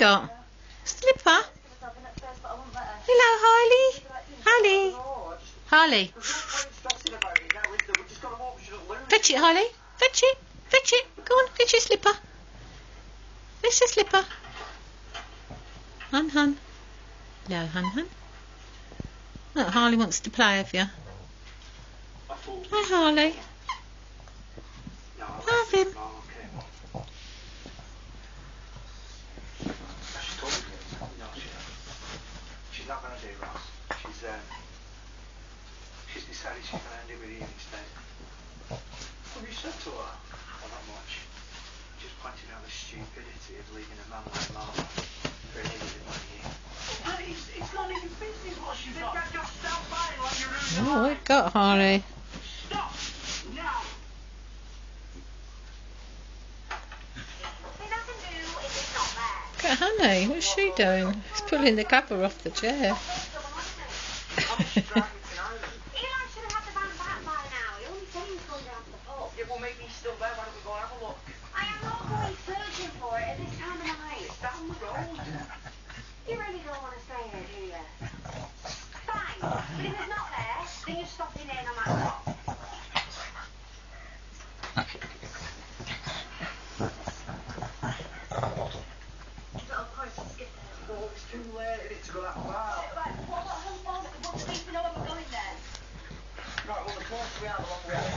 got? Slipper? Hello, Harley. Harley. Harley. Fetch it, Harley. Fetch it. Fetch it. Go on, fetch your slipper. Fetch your slipper. Hun, hun. Hello, hun, hun. Look, Harley wants to play with you. Hi, Harley. Love him. She's not going to do Ross. She's decided she's going to end it with you instead. What have you said to her? Well, not much. Just pointing out the stupidity of leaving a man like Mark for an idiot like you. But it's not even business what she's got. Just stop buying like you're ruining Oh, we've got Harley. Stop! Now! Look at Honey. What's she doing? She's pulling the cover off the chair. Yeah, well, maybe he's still there. Why don't we go and have a look? I am not going searching for it at this time of night. It's down the road. You really don't want to stay here, do you? Fine. But if it's not there, then you're stopping in no matter what. You've got a point to skip it. Oh, it's too late in it to go that far. Right, what do you know when we're going then? Right, well, the closer we are, the longer we have